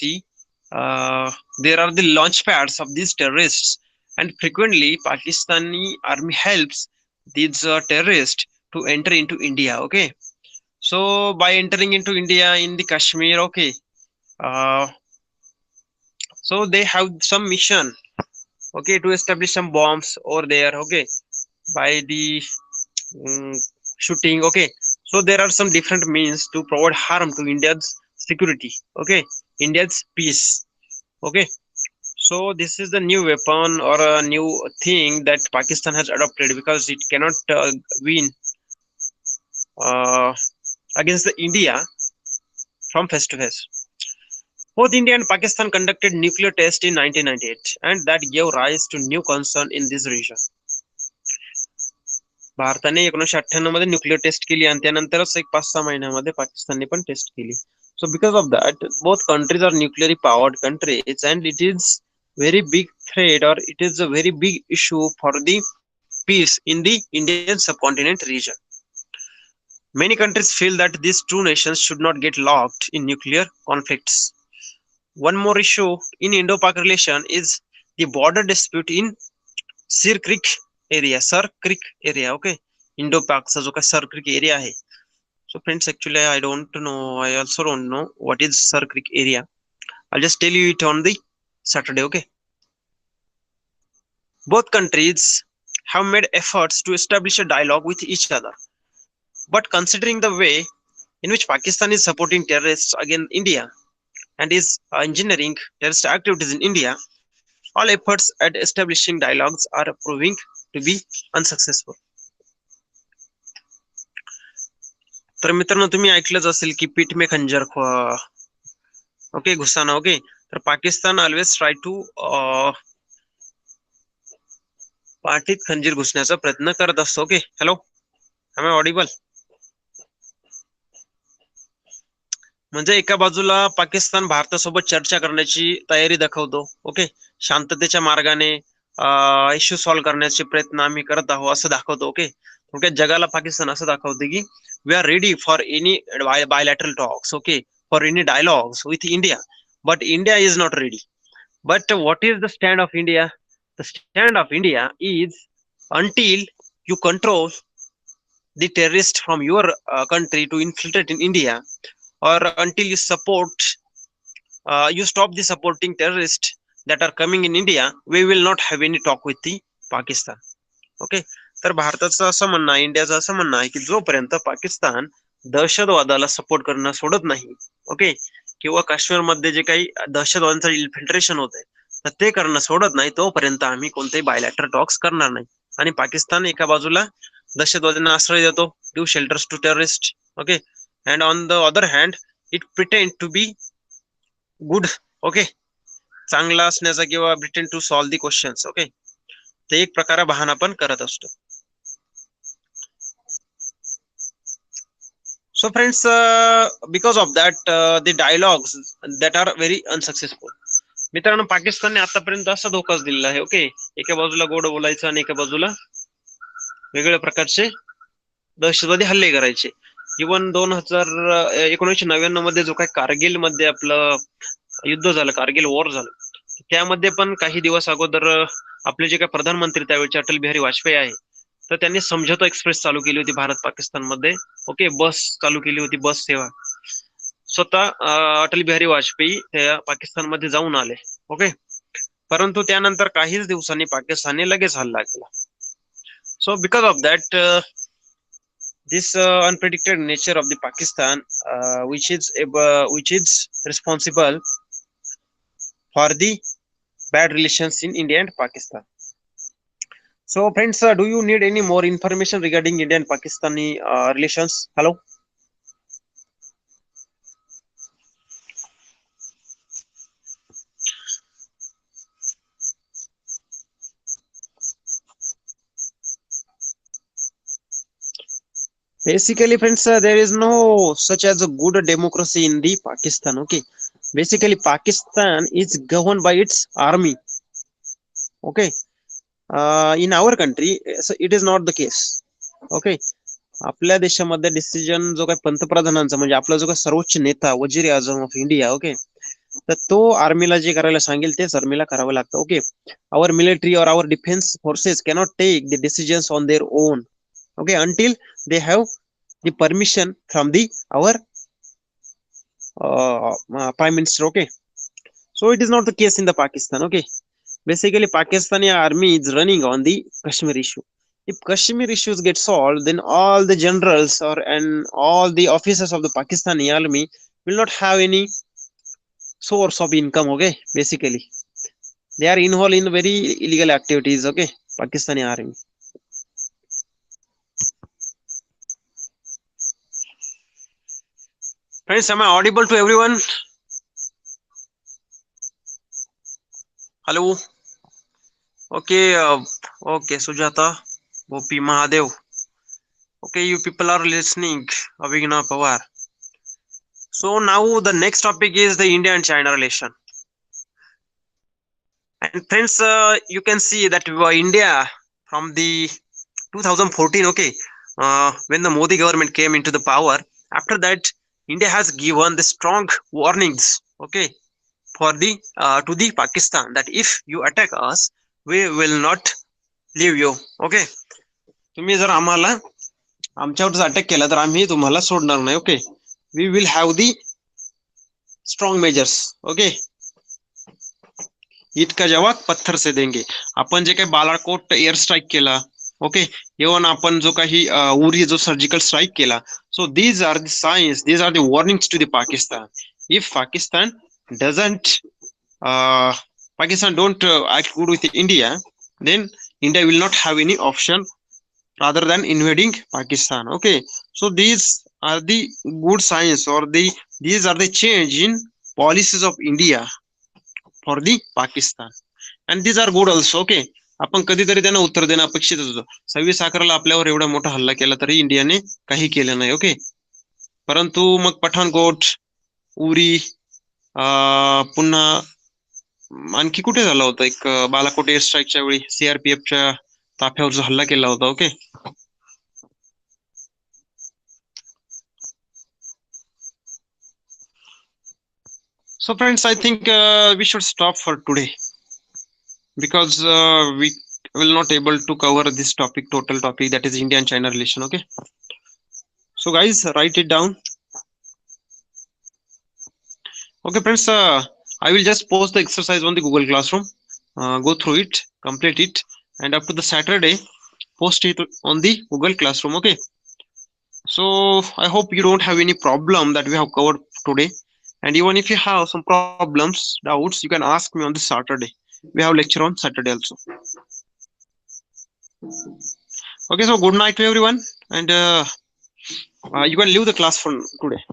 [SPEAKER 1] there are the launch pads of these terrorists, and frequently Pakistani army helps these terrorists to enter into India. Okay, so by entering into India in the Kashmir, okay, uh, so they have some mission, okay, to establish some bombs over there, okay, by the mm, shooting, okay. So there are some different means to provide harm to India's security, okay, India's peace, okay. So this is the new weapon or a new thing that Pakistan has adopted, because it cannot win uh, against the India from face to face. Both India and Pakistan conducted nuclear tests in 1998, and that gave rise to new concern in this region. भारताने 1998 मध्ये nuclear test केली, आणि त्यानंतरच एक 5-6 महिन्यामध्ये पाकिस्तानने पण test केली. So because of that, both countries are nuclearly powered countries, and it is very big threat, or it is a very big issue for the peace in the Indian subcontinent region. Many countries feel that these two nations should not get locked in nuclear conflicts. One more issue in Indo-Pak relation is the border dispute in Sir Creek area, Sir Creek area, okay. Indo-Pakचा जो काय Sir Creek area आहे. So friends, actually I don't know, I also don't know what is Sir Creek area. I'll just tell you it on the Saturday, okay. Both countries have made efforts to establish a dialogue with each other. But considering the way in which Pakistan is supporting terrorists against India and is engineering terrorist activities in India, all efforts at establishing dialogues are proving to be unsuccessful. तर मित्रांनो, तुम्ही ऐकलंच असेल की पीठ में खंजर okay घुसाना, okay. तर पाकिस्तान ऑलवेज ट्राय टू पाठीत खंजीर घुसण्याचा प्रयत्न करत असतो. Okay, hello, am I audible? म्हणजे एका बाजूला पाकिस्तान भारतासोबत चर्चा करण्याची तयारी दाखवतो, ओके, शांततेच्या मार्गाने इश्यू सॉल्व्ह करण्याचे प्रयत्न आम्ही करत आहोत असं दाखवतो. ओके, थोडक्यात जगाला पाकिस्तान असं दाखवते की we are ready for any bilateral talks, okay, for any dialogues with India, but India is not ready. But what is the stand of India? The stand of India is until you control the terrorists from your country to infiltrate in India, or until you support, you stop the supporting terrorists that are coming in India, we will not have any talk with the Pakistan. Okay, तर भारताचं असं म्हणणं आहे, इंडियाचं असं म्हणणं आहे की जोपर्यंत पाकिस्तान दहशतवादाला सपोर्ट करणं सोडत नाही, ओके, किंवा काश्मीरमध्ये जे काही दहशतवादाचं इन्फिल्ट्रेशन होत आहे तर ते करणं सोडत नाही, तोपर्यंत आम्ही कोणतेही बायलॅटरल टॉक्स करणार नाही. आणि पाकिस्तान एका बाजूला दहशतवाद्यांना आश्रय देतो, give shelters to terrorist, okay, and on the other hand it pretend to be good, okay, चांगला असण्याचा, किंवा pretend to solve the questions, okay. ते एक प्रकारे बहाणा पण करत असतो. So friends, because of that, the dialogues that are very unsuccessful. मित्रांनो, पाकिस्तानने आतापर्यंत असा धोकाच दिलेला आहे, ओके, एका बाजूला गोड बोलायचं आणि एका बाजूला वेगवेगळ्या प्रकारचे दहशतवादी हल्ले करायचे. इव्हन 1999 मध्ये जो काही कारगिल मध्ये आपलं युद्ध झालं, कारगिल वॉर झालं, त्यामध्ये पण काही दिवस अगोदर आपले जे काही प्रधानमंत्री त्यावेळेचे अटल बिहारी वाजपेयी आहे, तर त्यांनी समझौता एक्सप्रेस चालू केली होती भारत पाकिस्तान मध्ये, ओके, बस चालू केली होती, बस सेवा. स्वतः अटल बिहारी वाजपेयी त्या पाकिस्तानमध्ये जाऊन आले, ओके. परंतु त्यानंतर काहीच दिवसांनी पाकिस्तानने लगेच हल्ला केला. So because of that, this unpredicted nature of the Pakistan, which is responsible for the bad relations in India and Pakistan. So friends, do you need any more information regarding India and Pakistani relations? Hello. Basically friends, there is no such as a good democracy in the Pakistan, okay. Basically, Pakistan is governed by its army. Okay, in our country, so it is not the case. Okay, आपल्या देशामध्ये decision जो काही पंतप्रधानांचा म्हणजे आपला जो काही सर्वोच्च नेता वजीर आझम ऑफ इंडिया, ओके, तर तो आर्मीला जे करायला सांगेल तेच आर्मीला करावं लागतं. Okay, our military or our defence forces cannot take the decisions on their own. Okay, until they have the permission from the our prime minister. Okay, so it is not the case in the Pakistan. Okay, basically Pakistani army is running on the Kashmir issue. If Kashmir issues get solved, then all the generals or and all the officers of the Pakistani army will not have any source of income. Okay, basically they are involved in very illegal activities. Okay, Pakistani army. Friends, am I audible to everyone? Hello. Okay, okay, Sujata, Gopi Mahadev. Okay, you people are listening. Avigna Pawar. So now the next topic is the India and China relation. And friends, you can see that India from the 2014, okay, when the Modi government came into the power, after that, India has given the strong warnings, okay, for the to the Pakistan that if you attack us, we will not leave you. Okay, तुम्ही जर आम्हाला आमच्यावर attack केला तर आम्ही तुम्हाला सोडणार नाही. Okay, we will have the strong measures. Okay, ईद का जवाब पत्थर से देंगे. आपण जे काही बालाकोट एअर स्ट्राईक केला, ओके, इव्हन आपण जो काही उरी जो सर्जिकल स्ट्राईक केला, so these are the signs, these are the warnings to the Pakistan. If Pakistan doesn't Pakistan don't act good with India, then India will not have any option rather than invading Pakistan. Okay, so these are the good signs or these are the change in policies of India for the Pakistan, and these are good also. Okay, आपण कधीतरी त्यांना उत्तर देणं अपेक्षित होतं. 26/11 आपल्यावर एवढा मोठा हल्ला केला तरी इंडियाने काही केलं नाही. ओके, परंतु मग पठाणकोट, उरी, पुन्हा आणखी कुठे झाला होता एक बालाकोट एअर स्ट्राईकच्या वेळी सीआरपीएफच्या ताफ्यावर जो हल्ला केला होता. Okay, so friends, I think we should stop for today because we will not able to cover this total topic, that is India and China relation. Okay, so guys, write it down. Okay friends, I will just post the exercise on the Google Classroom. Go through it, complete it, and up to the Saturday post it on the Google Classroom. Okay, so I hope you don't have any problem that we have covered today, and even if you have some problems, doubts, you can ask me on this Saturday. We have lecture on Saturday also. Okay, so good night to everyone, and you can leave the class for today.